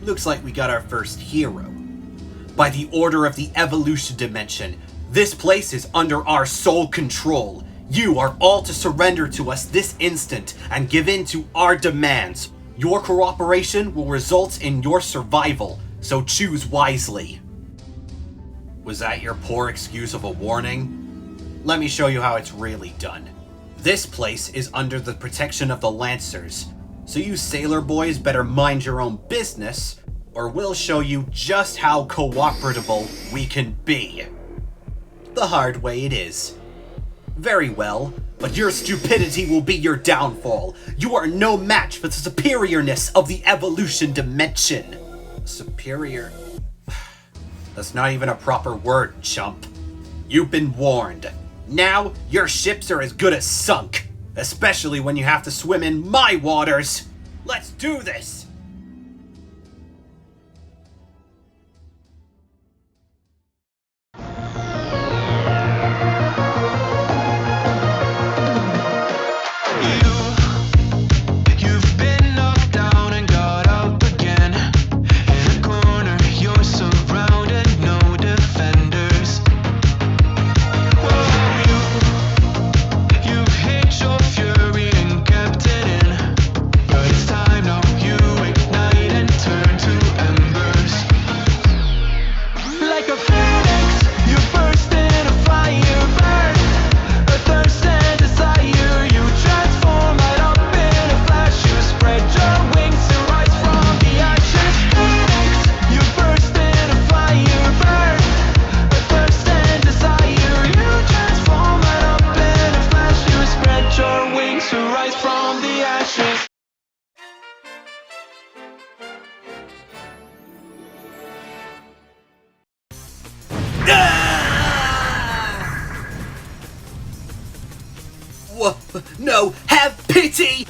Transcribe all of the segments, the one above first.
looks like we got our first hero. By the order of the evolution dimension, this place is under our sole control. You are all to surrender to us this instant and give in to our demands. Your cooperation will result in your survival, so choose wisely. Was that your poor excuse of a warning? Let me show you how it's really done. This place is under the protection of the Lancers, so you sailor boys better mind your own business, or we'll show you just how cooperable we can be. The hard way it is. Very well, but your stupidity will be your downfall. You are no match for the superiorness of the evolution dimension. Superior? That's not even a proper word, chump. You've been warned. Now, your ships are as good as sunk. Especially when you have to swim in my waters. Let's do this! No, have pity!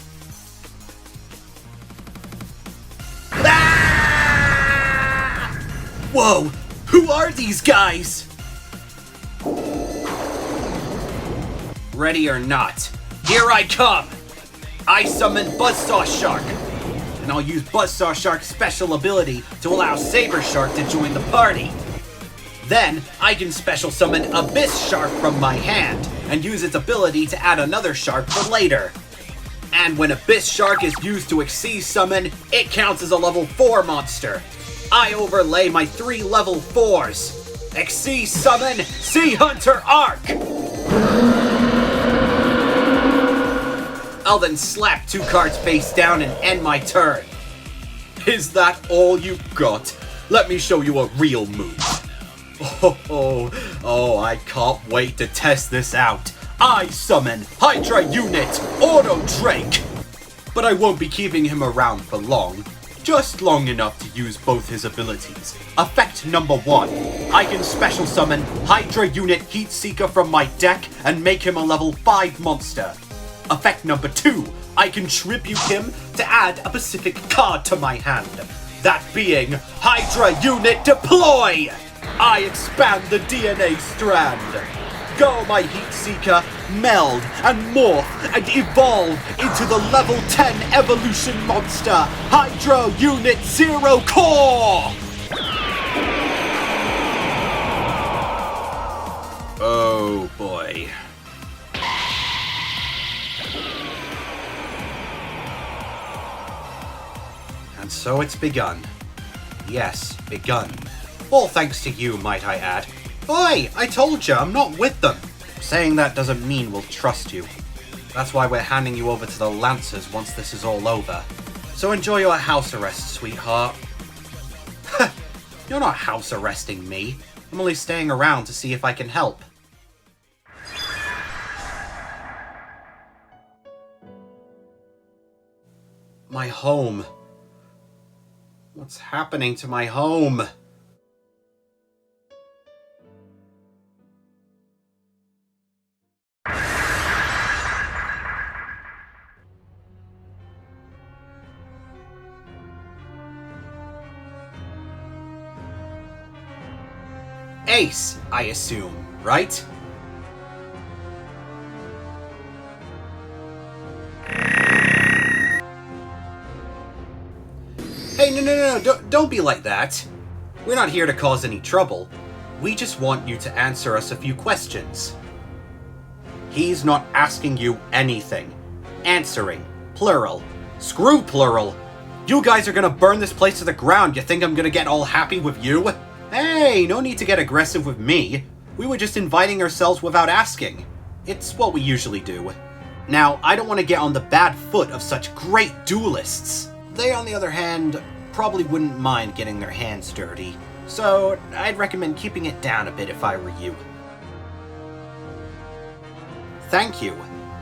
Ah! Whoa, who are these guys? Ready or not, here I come! I summon Buzzsaw Shark, and I'll use Buzzsaw Shark's special ability to allow Saber Shark to join the party. Then, I can special summon Abyss Shark from my hand, and use its ability to add another shark for later. And when Abyss Shark is used to Exceed Summon, it counts as a level 4 monster. I overlay my 3 level 4s. Exceed Summon, Sea Hunter Arc! I'll then slap 2 cards face down and end my turn. Is that all you got? Let me show you a real move. Oh, I can't wait to test this out. I summon Hydra Unit Auto Drake! But I won't be keeping him around for long. Just long enough to use both his abilities. Effect number 1. I can special summon Hydra Unit Heat Seeker from my deck and make him a level 5 monster. Effect number 2. I can tribute him to add a specific card to my hand. That being Hydra Unit Deploy! I expand the DNA strand. Go, my Heat Seeker, meld and morph and evolve into the level 10 evolution monster, Hydro Unit 0 Core! Oh boy. And so it's begun. Yes, begun. All thanks to you, might I add. Oi, I told you, I'm not with them. Saying that doesn't mean we'll trust you. That's why we're handing you over to the Lancers once this is all over. So enjoy your house arrest, sweetheart. You're not house arresting me. I'm only staying around to see if I can help. My home. What's happening to my home? Ace, I assume, right? Hey, no, don't be like that. We're not here to cause any trouble. We just want you to answer us a few questions. He's not asking you anything. Answering. Plural. Screw plural. You guys are gonna burn this place to the ground. You think I'm gonna get all happy with you? Hey, no need to get aggressive with me. We were just inviting ourselves without asking. It's what we usually do. Now, I don't want to get on the bad foot of such great duelists. They, on the other hand, probably wouldn't mind getting their hands dirty. So, I'd recommend keeping it down a bit if I were you. Thank you.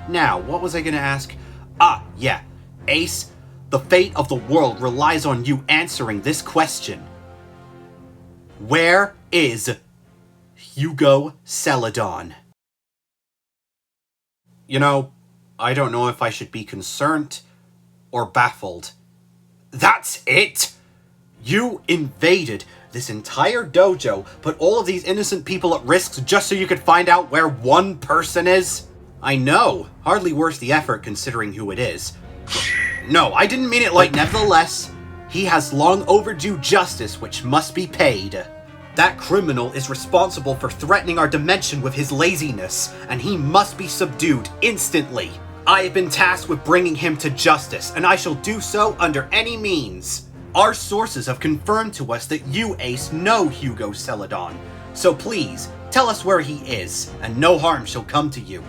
Now, what was I gonna ask? Ah, yeah. Ace, the fate of the world relies on you answering this question. Where is Yugioh Celadon? You know, I don't know if I should be concerned or baffled. That's it? You invaded this entire dojo, put all of these innocent people at risk just so you could find out where one person is? I know, hardly worth the effort considering who it is. No, I didn't mean it like nevertheless. He has long overdue justice which must be paid. That criminal is responsible for threatening our dimension with his laziness, and he must be subdued instantly. I have been tasked with bringing him to justice, and I shall do so under any means. Our sources have confirmed to us that you, Ace, know Yugioh Celadon, so please, tell us where he is, and no harm shall come to you.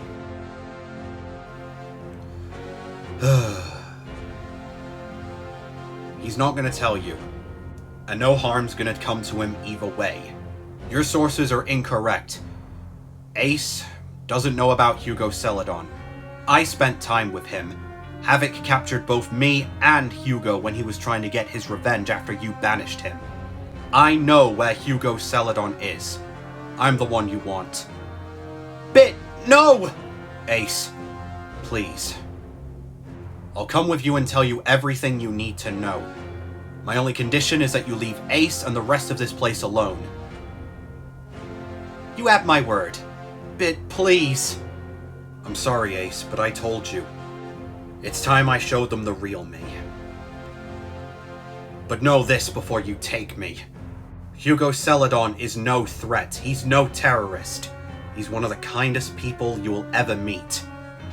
He's not gonna tell you. And no harm's gonna come to him either way. Your sources are incorrect. Ace doesn't know about Yugioh Celadon. I spent time with him. Havoc captured both me and Yugioh when he was trying to get his revenge after you banished him. I know where Yugioh Celadon is. I'm the one you want. No! Ace, please. I'll come with you and tell you everything you need to know. My only condition is that you leave Ace and the rest of this place alone. You have my word. Please. I'm sorry, Ace, but I told you. It's time I showed them the real me. But know this before you take me. Yugioh Celadon is no threat. He's no terrorist. He's one of the kindest people you will ever meet.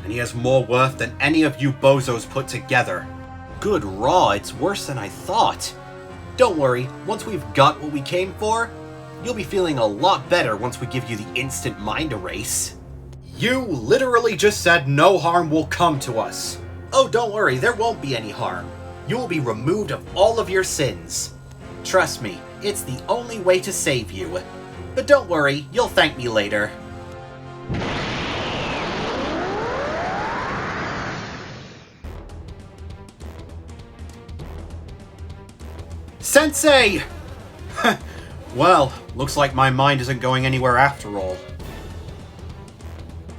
And he has more worth than any of you bozos put together. Good raw, it's worse than I thought. Don't worry, once we've got what we came for, you'll be feeling a lot better once we give you the instant mind erase. You literally just said no harm will come to us. Oh, don't worry, there won't be any harm. You will be removed of all of your sins. Trust me, it's the only way to save you. But don't worry, you'll thank me later. Sensei! Well, looks like my mind isn't going anywhere after all.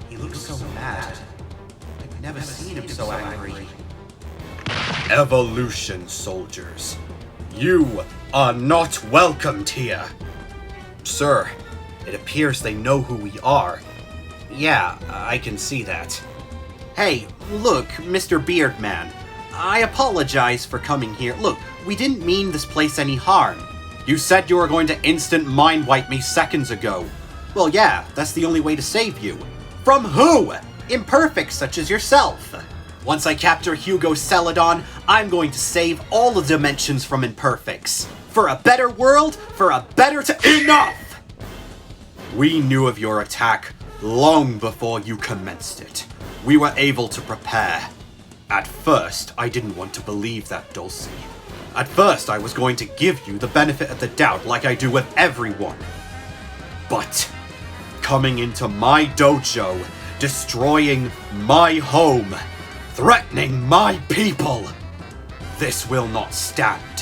He looks so mad. I've never seen him so angry. Evolution, soldiers. You are not welcomed here. Sir, it appears they know who we are. Yeah, I can see that. Hey, look, Mr. Beardman. I apologize for coming here. Look, we didn't mean this place any harm. You said you were going to instant mind wipe me seconds ago. Well, yeah, that's the only way to save you. From who? Imperfects such as yourself. Once I capture Yugioh Celadon, I'm going to save all the dimensions from imperfects. For a better world, for a better Enough! We knew of your attack long before you commenced it. We were able to prepare. At first, I didn't want to believe that, Dulcie. At first, I was going to give you the benefit of the doubt like I do with everyone. But coming into my dojo, destroying my home, threatening my people, this will not stand.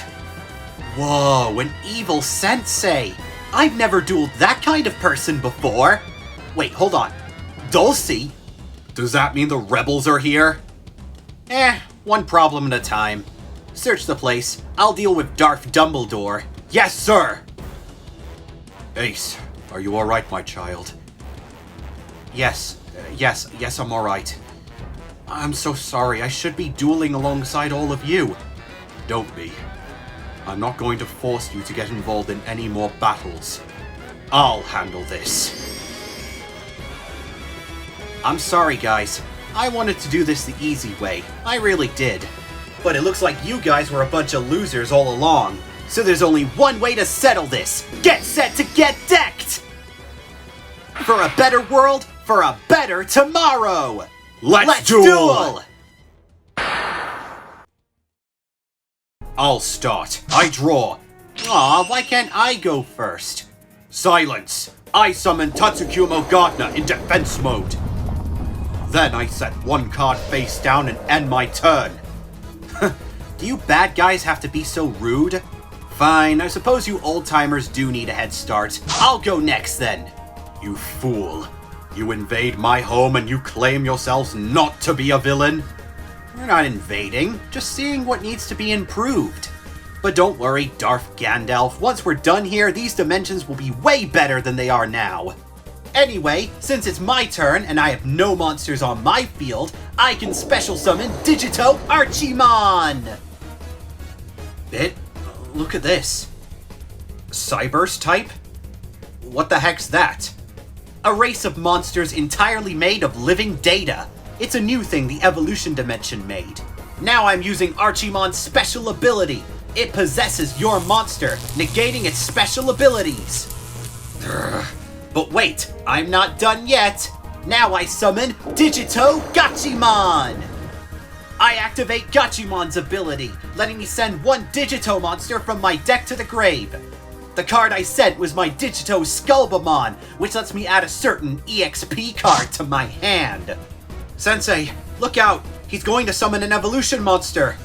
Whoa, an evil sensei! I've never dueled that kind of person before! Wait, hold on. Dulcie? Does that mean the rebels are here? One problem at a time. Search the place. I'll deal with Darth Dumbledore. Yes, sir! Ace, are you alright, my child? Yes, I'm alright. I'm so sorry. I should be dueling alongside all of you. Don't be. I'm not going to force you to get involved in any more battles. I'll handle this. I'm sorry, guys. I wanted to do this the easy way. I really did. But it looks like you guys were a bunch of losers all along. So there's only one way to settle this. Get set to get decked! For a better world, for a better tomorrow! Let's duel! I'll start. I draw. Aw, why can't I go first? Silence! I summon Tatsukumo Gardener in defense mode. Then I set one card face down and end my turn. Do you bad guys have to be so rude? Fine, I suppose you old-timers do need a head start. I'll go next then. You fool. You invade my home and you claim yourselves not to be a villain? We're not invading, just seeing what needs to be improved. But don't worry, Darth Gandalf, once we're done here, these dimensions will be way better than they are now. Anyway, since it's my turn and I have no monsters on my field, I can special summon Yugioh Archimon! Look at this. Cyburst type? What the heck's that? A race of monsters entirely made of living data. It's a new thing the evolution dimension made. Now I'm using Archimon's special ability. It possesses your monster, negating its special abilities. But wait, I'm not done yet. Now I summon Yugioh Gachimon. I activate Gachimon's ability, letting me send one Yugioh monster from my deck to the grave. The card I sent was my Yugioh Skullbamon, which lets me add a certain EXP card to my hand. Sensei, look out! He's going to summon an evolution monster!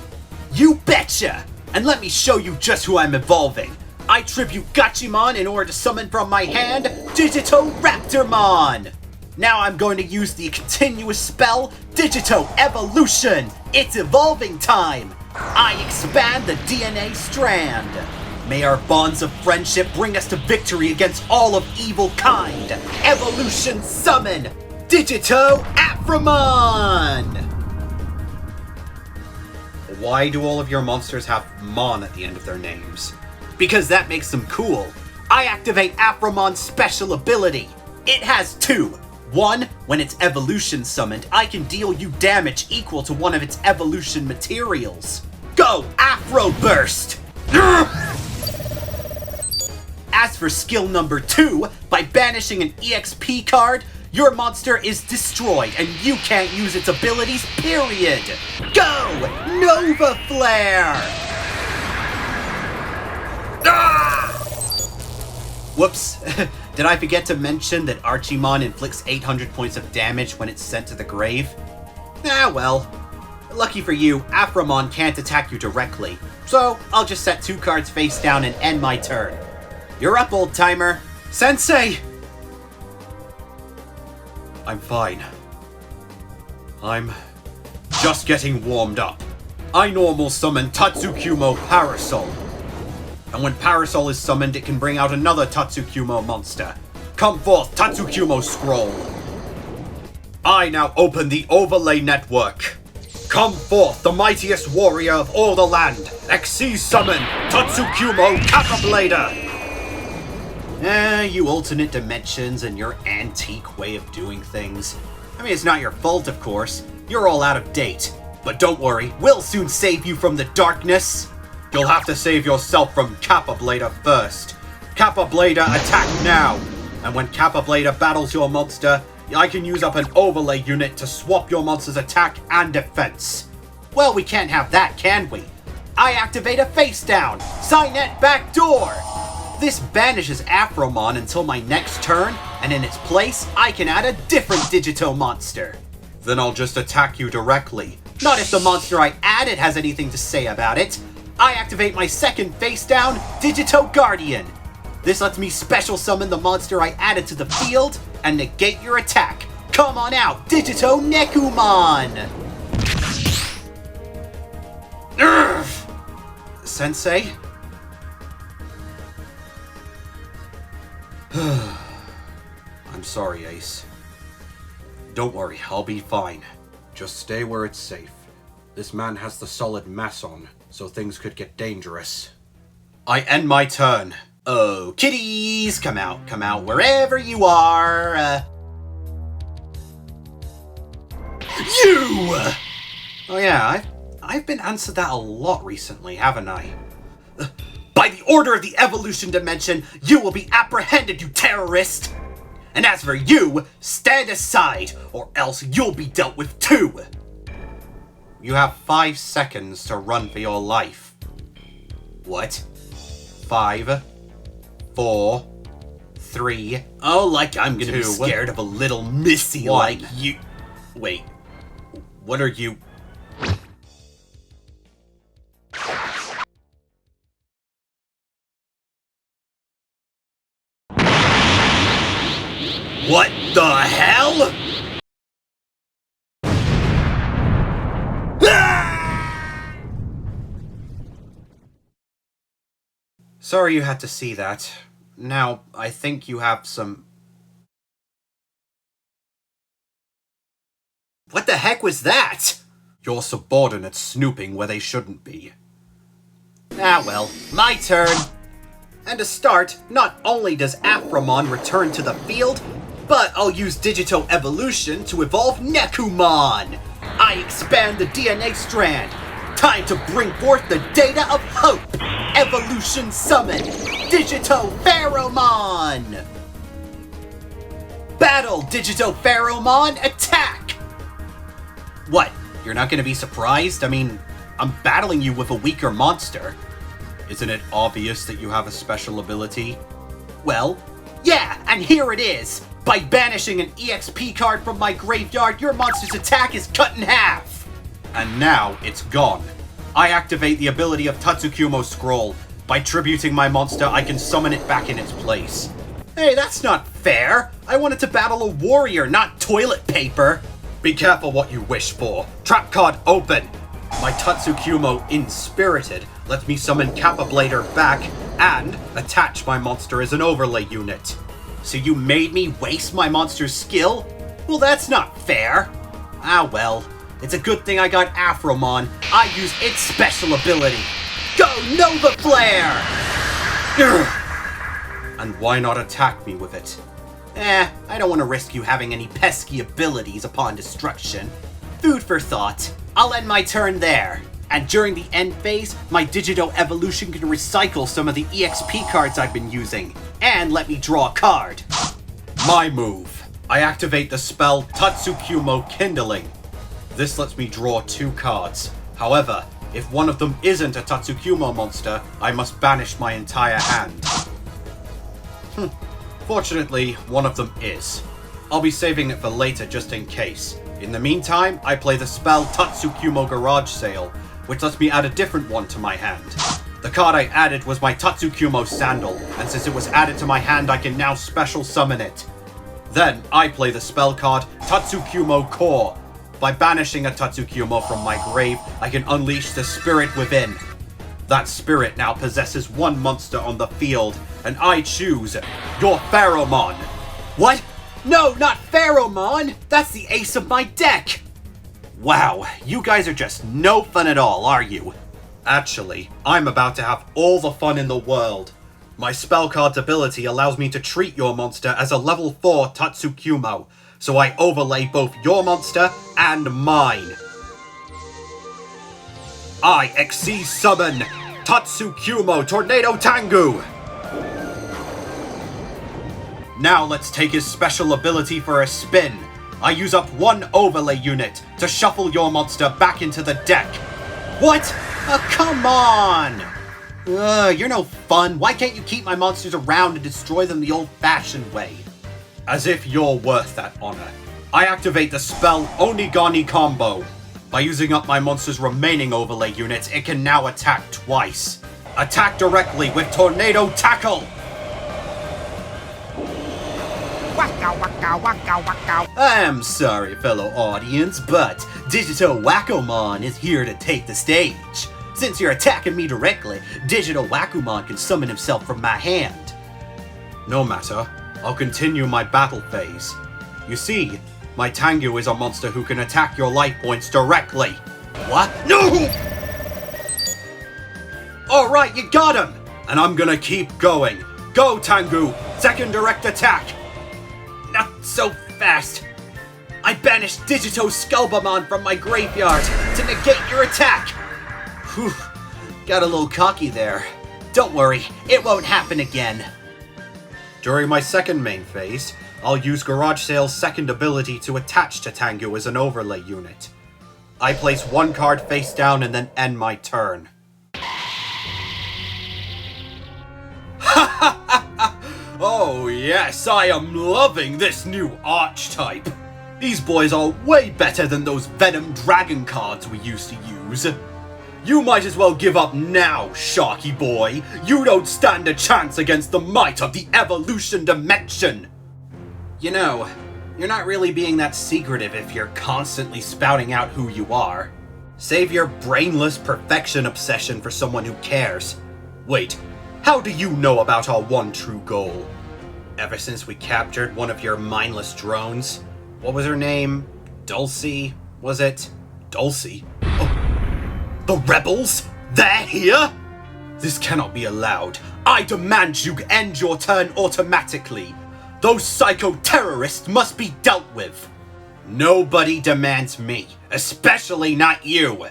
You betcha! And let me show you just who I'm evolving. I tribute Gachimon in order to summon from my hand Yugioh Raptormon! Now I'm going to use the continuous spell Yugioh Evolution! It's evolving time! I expand the DNA strand! May our bonds of friendship bring us to victory against all of evil kind! Evolution summon! Yugioh Aframon! Why do all of your monsters have Mon at the end of their names? Because that makes them cool. I activate Aframon's special ability. It has two. One, when it's evolution summoned, I can deal you damage equal to one of its evolution materials. Go, Afro Burst! As for skill number 2, by banishing an EXP card, your monster is destroyed and you can't use its abilities, period! Go! Nova Flare! Ah! Whoops. Did I forget to mention that Archimon inflicts 800 points of damage when it's sent to the grave? Ah, well. Lucky for you, Aframon can't attack you directly, so I'll just set 2 cards face down and end my turn. You're up, old-timer. Sensei! I'm fine. I'm just getting warmed up. I normal summon Tatsukumo Parasol. And when Parasol is summoned, it can bring out another Tatsukumo monster. Come forth, Tatsukumo Scroll. I now open the overlay network. Come forth, the mightiest warrior of all the land. Xyz summon Tatsukumo Kapablader. You alternate dimensions and your antique way of doing things. I mean, it's not your fault, of course. You're all out of date. But don't worry, we'll soon save you from the darkness. You'll have to save yourself from Kapablader first. Kapablader, attack now! And when Kapablader battles your monster, I can use up an overlay unit to swap your monster's attack and defense. Well, we can't have that, can we? I activate a face down! Signet backdoor! This banishes Aframon until my next turn, and in its place, I can add a different Yugioh monster. Then I'll just attack you directly. Not if the monster I added has anything to say about it. I activate my second face down, Yugioh Guardian. This lets me special summon the monster I added to the field and negate your attack. Come on out, Yugioh Nekumon! Urgh! Sensei? I'm sorry, Ace. Don't worry, I'll be fine. Just stay where it's safe. This man has the solid mass on, so things could get dangerous. I end my turn. Oh, kitties, come out, wherever you are. You! Oh yeah, I've been answered that a lot recently, haven't I? By the order of the evolution dimension, you will be apprehended, you terrorist! And as for you, stand aside, or else you'll be dealt with too! You have 5 seconds to run for your life. What? 5, 4, 3... Oh, like I'm gonna be scared of a little missy 1. Like you... Wait. What are you... What the hell? Sorry you had to see that. Now, I think you have some... What the heck was that? Your subordinates snooping where they shouldn't be. Ah well, my turn. And to start, not only does Aframon return to the field, but I'll use Digital Evolution to evolve Nekumon! I expand the DNA strand! Time to bring forth the data of hope! Evolution Summon! Digito Pheromon! Battle Digito Pheromon Attack! What? You're not gonna be surprised? I mean, I'm battling you with a weaker monster. Isn't it obvious that you have a special ability? Well, yeah, and here it is! By banishing an EXP card from my graveyard, your monster's attack is cut in half! And now, it's gone. I activate the ability of Tatsukumo Scroll. By tributing my monster, I can summon it back in its place. Hey, that's not fair! I wanted to battle a warrior, not toilet paper! Be careful what you wish for. Trap card open! My Tatsukumo Inspirited lets me summon Kappa Blader back and attach my monster as an overlay unit. So you made me waste my monster's skill? Well, that's not fair. Ah well, it's a good thing I got Afromon. I use its special ability. Go Nova Flare! And why not attack me with it? I don't want to risk you having any pesky abilities upon destruction. Food for thought. I'll end my turn there. And during the end phase, my Digito Evolution can recycle some of the EXP cards I've been using, and let me draw a card. My move. I activate the spell Tatsukumo Kindling. This lets me draw 2 cards. However, if one of them isn't a Tatsukumo monster, I must banish my entire hand. Fortunately, one of them is. I'll be saving it for later just in case. In the meantime, I play the spell Tatsukumo Garage Sale, which lets me add a different one to my hand. The card I added was my Tatsukumo Sandal, and since it was added to my hand, I can now special summon it. Then, I play the spell card Tatsukumo Core. By banishing a Tatsukumo from my grave, I can unleash the spirit within. That spirit now possesses one monster on the field, and I choose your Pheromon. What? No, not Pheromon! That's the ace of my deck! Wow, you guys are just no fun at all, are you? Actually, I'm about to have all the fun in the world. My spell card's ability allows me to treat your monster as a level 4 Tatsukumo, so I overlay both your monster and mine. I Xyz summon Tatsukumo Tornado Tangu! Now let's take his special ability for a spin. I use up 1 overlay unit to shuffle your monster back into the deck. What? Come on! You're no fun. Why can't you keep my monsters around and destroy them the old-fashioned way? As if you're worth that honor. I activate the spell Onigani Combo. By using up my monster's remaining overlay units, it can now attack twice. Attack directly with Tornado Tackle! Waka waka waka waka. I'm sorry, fellow audience, but Digital Wacomon is here to take the stage. Since you're attacking me directly, Digital Wacomon can summon himself from my hand. No matter, I'll continue my battle phase. You see, my Tangu is a monster who can attack your life points directly. What? No! Alright, you got him! And I'm gonna keep going. Go, Tengu! Second direct attack! Not so fast. I banished Yugioh's Skullbamon from my graveyard to negate your attack! Whew, got a little cocky there. Don't worry, it won't happen again. During my second main phase, I'll use Garage Sale's second ability to attach to Tengu as an overlay unit. I place one card face down and then end my turn. Oh yes, I am loving this new archetype. These boys are way better than those Venom Dragon cards we used to use. You might as well give up now, Sharky boy. You don't stand a chance against the might of the Evolution Dimension. You know, you're not really being that secretive if you're constantly spouting out who you are. Save your brainless perfection obsession for someone who cares. Wait, how do you know about our one true goal? Ever since we captured one of your mindless drones? What was her name? Dulcie? Was it? Dulcie? Oh. The rebels? They're here? This cannot be allowed. I demand you end your turn automatically. Those psycho-terrorists must be dealt with. Nobody demands me, especially not you.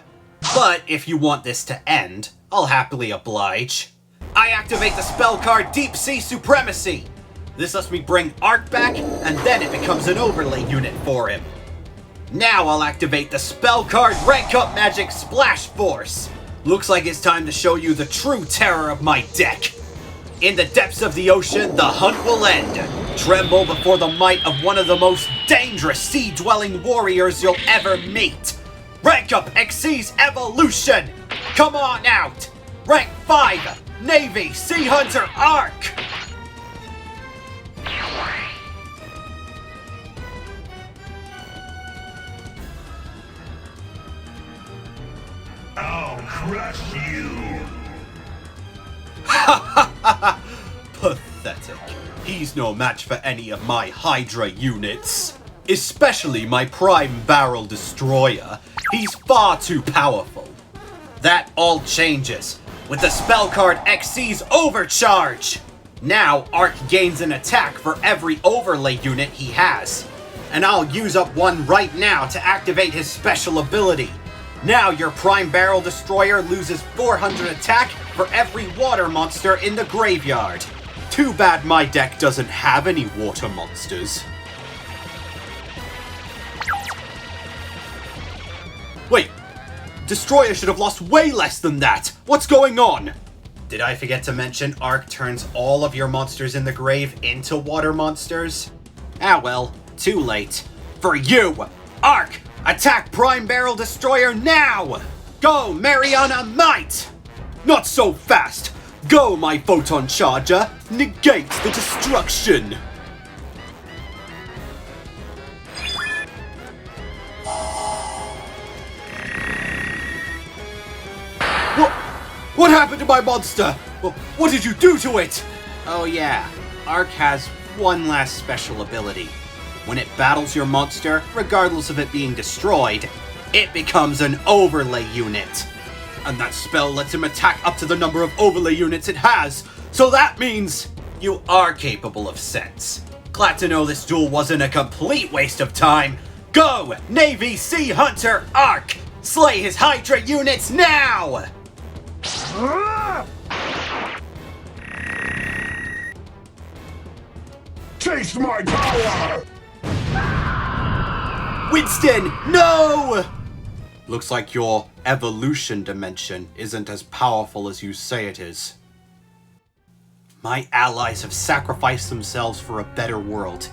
But if you want this to end, I'll happily oblige. I activate the spell card Deep Sea Supremacy. This lets me bring Arc back, and then it becomes an overlay unit for him. Now I'll activate the spell card Rank Up Magic Splash Force. Looks like it's time to show you the true terror of my deck. In the depths of the ocean, the hunt will end. Tremble before the might of one of the most dangerous sea-dwelling warriors you'll ever meet. Rank Up Xyz's Evolution! Come on out! Rank 5, Navy Sea Hunter Arc! I'll crush you! Pathetic. He's no match for any of my Hydra units. Especially my Prime Barrel Destroyer. He's far too powerful. That all changes with the spell card Xyz's Overcharge! Now, Arc gains an attack for every overlay unit he has. And I'll use up one right now to activate his special ability. Now your Prime Barrel Destroyer loses 400 attack for every water monster in the graveyard. Too bad my deck doesn't have any water monsters. Wait, Destroyer should have lost way less than that! What's going on? Did I forget to mention Arc turns all of your monsters in the grave into water monsters? Ah well, too late. For you, Arc! Attack Prime Barrel Destroyer now! Go, Mariana Might! Not so fast! Go, my Photon Charger! Negate the destruction! What happened to my monster? What did you do to it? Oh yeah, Arc has one last special ability. When it battles your monster, regardless of it being destroyed, it becomes an overlay unit. And that spell lets him attack up to the number of overlay units it has, so that means you are capable of sense. Glad to know this duel wasn't a complete waste of time. Go, Navy Sea Hunter Arc! Slay his Hydra units now! Taste my power! Winston, no! Looks like your evolution dimension isn't as powerful as you say it is. My allies have sacrificed themselves for a better world,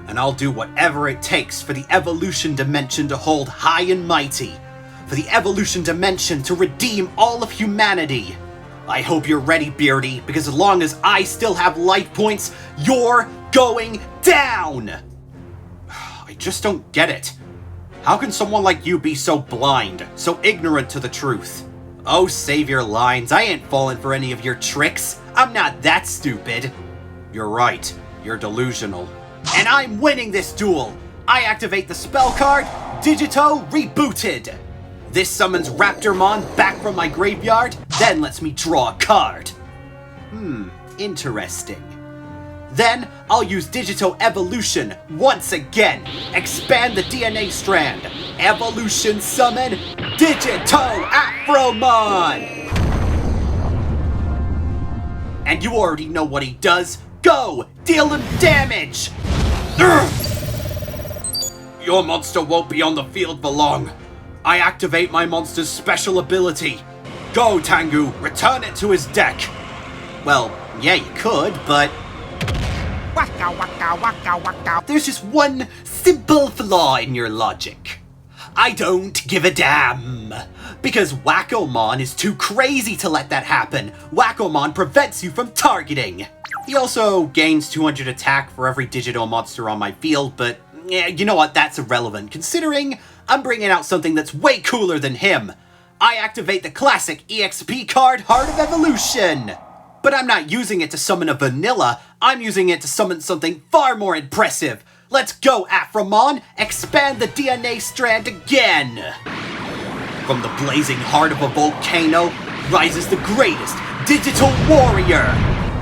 and I'll do whatever it takes for the evolution dimension to hold high and mighty, for the evolution dimension to redeem all of humanity. I hope you're ready, Beardy, because as long as I still have life points, you're going down! I just don't get it. How can someone like you be so blind, so ignorant to the truth? Oh, save your lines. I ain't falling for any of your tricks. I'm not that stupid. You're right. You're delusional. And I'm winning this duel. I activate the spell card, Yugioh Rebooted. This summons Raptormon back from my graveyard, then lets me draw a card. Interesting. Then, I'll use digital evolution once again. Expand the DNA strand. Evolution summon Digital Afromon! And you already know what he does. Go! Deal him damage! Urgh! Your monster won't be on the field for long. I activate my monster's special ability. Go, Tengu! Return it to his deck! Well, yeah, you could, but... Waka waka waka waka. there's just one simple flaw in your logic. I don't give a damn. Because Wacomon is too crazy to let that happen. Wacomon prevents you from targeting. He also gains 200 attack for every digital monster on my field, but yeah, you know what, that's irrelevant, considering I'm bringing out something that's way cooler than him. I activate the classic EXP card, Heart of Evolution. But I'm not using it to summon a vanilla, I'm using it to summon something far more impressive. Let's go, Afromon! Expand the DNA strand again! From the blazing heart of a volcano rises the greatest digital warrior!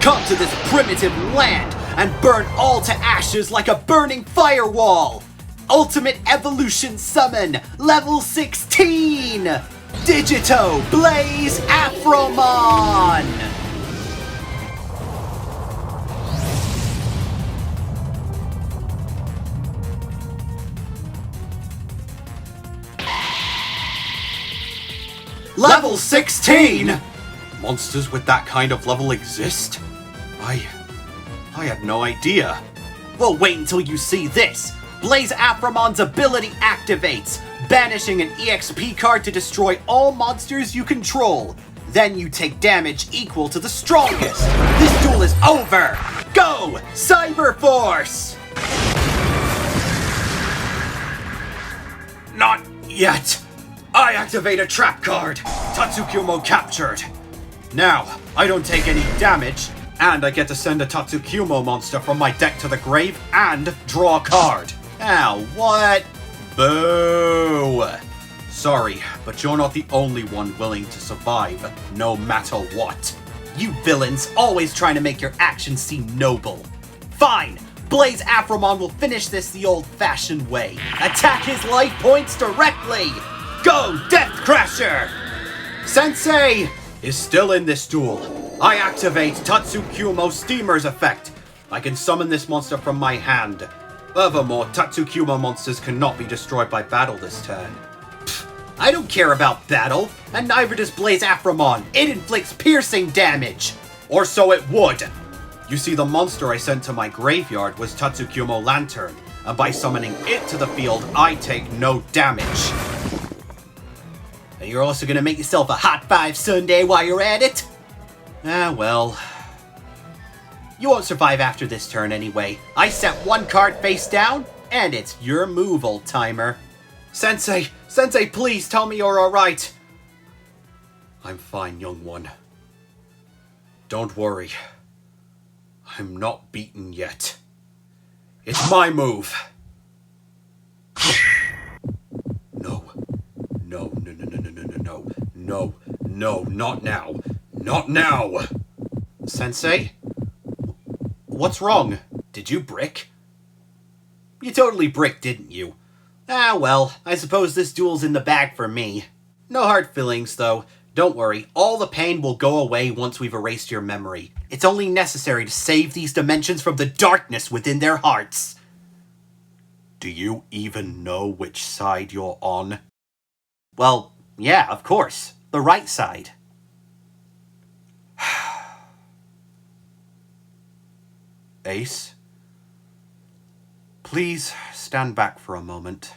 Come to this primitive land and burn all to ashes like a burning firewall! Ultimate Evolution Summon, level 16! Digito Blaze Afromon! Level 16?! Monsters with that kind of level exist? I had no idea. Well, wait until you see this! Blaze Afromon's ability activates, banishing an EXP card to destroy all monsters you control. Then you take damage equal to the strongest. This duel is over! Go! Cyber Force! Not yet! I activate a trap card! Tatsukumo captured! Now, I don't take any damage, and I get to send a Tatsukumo monster from my deck to the grave and draw a card. Ow, what? Boo! Sorry, but you're not the only one willing to survive, no matter what. You villains always trying to make your actions seem noble. Fine! Blaze Afromon will finish this the old-fashioned way. Attack his life points directly! Go, Death Crasher! Sensei is still in this duel. I activate Tatsukumo Steamer's effect. I can summon this monster from my hand. Furthermore, Tatsukumo monsters cannot be destroyed by battle this turn. Pfft, I don't care about battle, and neither does Blaze Afromon. It inflicts piercing damage. Or so it would. You see, the monster I sent to my graveyard was Tatsukumo Lantern, and by summoning it to the field, I take no damage. And you're also gonna make yourself a hot 5 sundae while you're at it? Ah, well. You won't survive after this turn anyway. I set one card face down, and it's your move, old-timer. Sensei, please tell me you're alright. I'm fine, young one. Don't worry. I'm not beaten yet. It's my move. No, not now. Not now! Sensei? What's wrong? Did you brick? You totally bricked, didn't you? Ah, well, I suppose this duel's in the bag for me. No hard feelings, though. Don't worry, all the pain will go away once we've erased your memory. It's only necessary to save these dimensions from the darkness within their hearts. Do you even know which side you're on? Well, yeah, of course. The right side. Ace? Please stand back for a moment.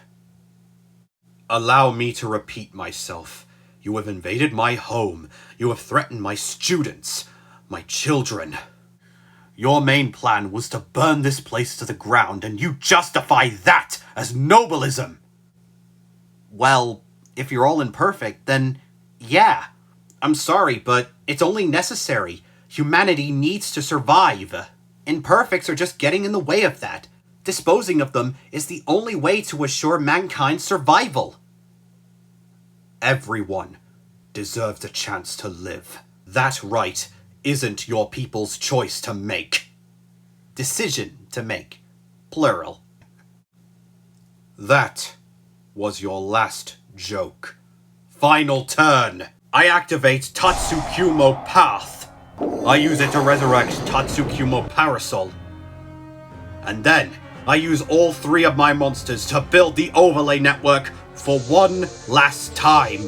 Allow me to repeat myself. You have invaded my home. You have threatened my students, my children. Your main plan was to burn this place to the ground, and you justify that as nobleism. Well, if you're all imperfect, then yeah. I'm sorry, but it's only necessary. Humanity needs to survive. Imperfects are just getting in the way of that. Disposing of them is the only way to assure mankind's survival. Everyone deserves a chance to live. That right isn't your people's choice to make. Decision to make. Plural. That was your last joke. Final turn. I activate Tatsukumo Path. I use it to resurrect Tatsukumo Parasol. And then, I use all 3 of my monsters to build the overlay network for one last time.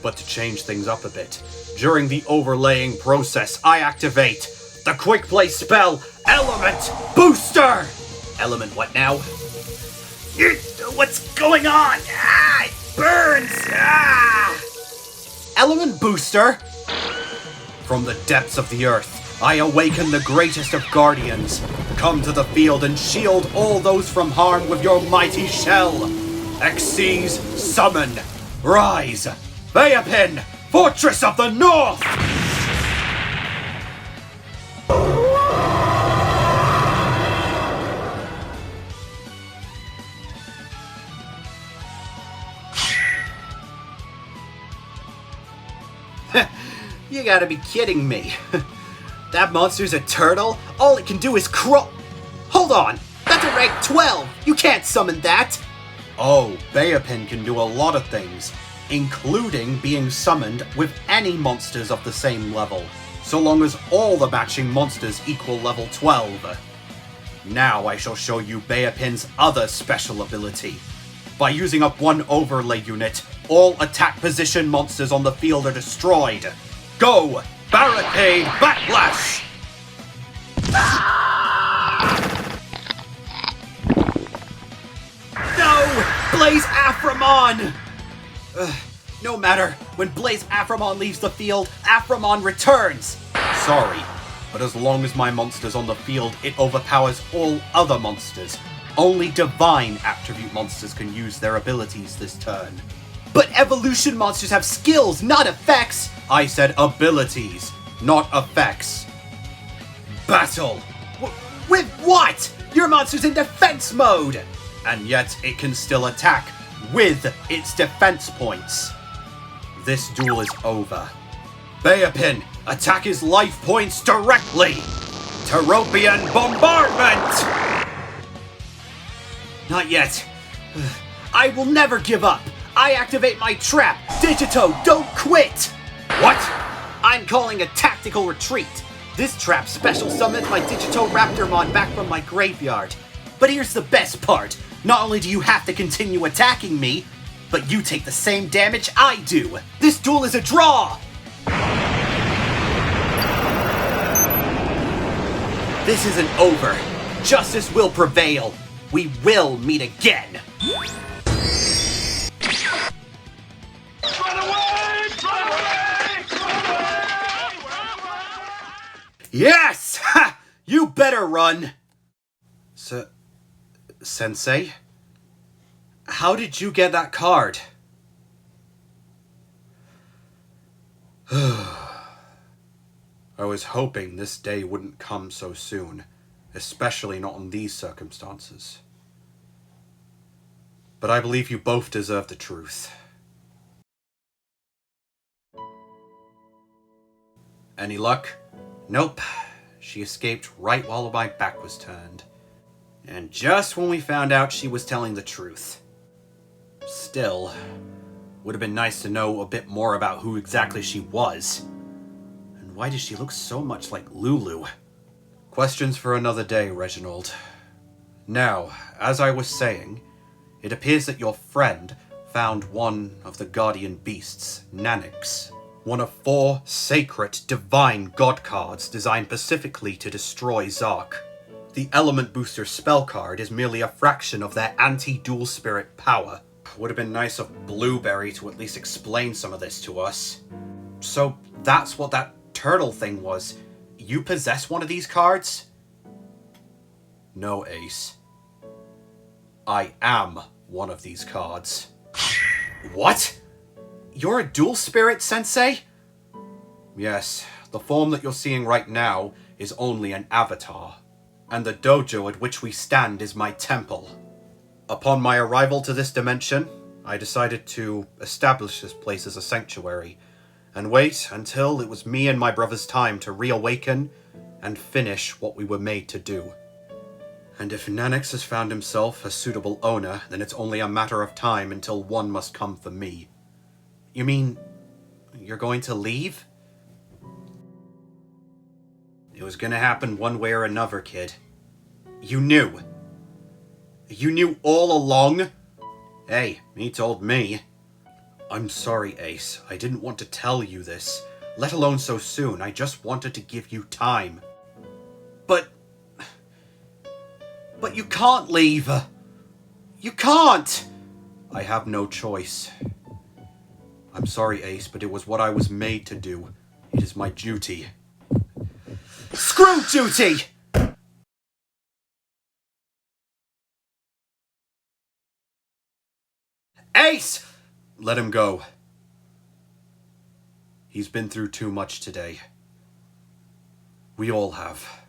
But to change things up a bit, during the overlaying process, I activate the quick play spell, Element Booster! Element what now? What's going on? Ah, it burns! Ah! Element Booster! From the depths of the earth, I awaken the greatest of guardians. Come to the field and shield all those from harm with your mighty shell. Xyz, summon, rise, Bayapin, Fortress of the North! You gotta be kidding me. That monster's a turtle? All it can do is crawl. Hold on! That's a rank 12! You can't summon that! Oh, Bayapin can do a lot of things, including being summoned with any monsters of the same level, so long as all the matching monsters equal level 12. Now I shall show you Bayapin's other special ability. By using up one overlay unit, all attack position monsters on the field are destroyed. Go! Barricade Backlash! No! Blaze Aphramon! No matter. When Blaze Aphramon leaves the field, Aphramon returns! Sorry, but as long as my monster's on the field, it overpowers all other monsters. Only divine attribute monsters can use their abilities this turn. But evolution monsters have skills, not effects! I said abilities, not effects. Battle! With what? Your monster's in defense mode! And yet it can still attack with its defense points. This duel is over. Bayapin, attack his life points directly! Teropian Bombardment! Not yet. I will never give up! I activate my trap! Digito, don't quit! What? I'm calling a tactical retreat. This trap special summons my Digito Raptormon back from my graveyard. But here's the best part. Not only do you have to continue attacking me, but you take the same damage I do. This duel is a draw! This isn't over. Justice will prevail. We will meet again. Yes! Ha! You better run! Sensei? How did you get that card? I was hoping this day wouldn't come so soon, especially not in these circumstances. But I believe you both deserve the truth. Any luck? Nope. She escaped right while my back was turned. And just when we found out she was telling the truth. Still, would have been nice to know a bit more about who exactly she was. And why does she look so much like Lulu? Questions for another day, Reginald. Now, as I was saying, it appears that your friend found one of the guardian beasts, Nanix. One of 4 sacred divine god cards designed specifically to destroy Zark. The Element Booster spell card is merely a fraction of their anti-dual spirit power. Would have been nice of Blueberry to at least explain some of this to us. So that's what that turtle thing was. You possess one of these cards? No, Ace. I am one of these cards. What? You're a dual spirit, Sensei? Yes, the form that you're seeing right now is only an avatar. And the dojo at which we stand is my temple. Upon my arrival to this dimension, I decided to establish this place as a sanctuary, and wait until it was me and my brother's time to reawaken and finish what we were made to do. And if Nanix has found himself a suitable owner, then it's only a matter of time until one must come for me. You mean, you're going to leave? It was gonna happen one way or another, kid. You knew. You knew all along? Hey, he told me. I'm sorry, Ace. I didn't want to tell you this, let alone so soon. I just wanted to give you time. But you can't leave. You can't! I have no choice. I'm sorry, Ace, but it was what I was made to do. It is my duty. Screw duty! Ace! Let him go. He's been through too much today. We all have.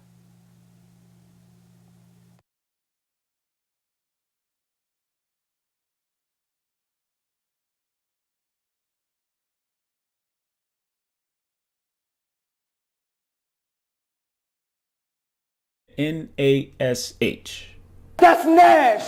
NASH. That's Nash!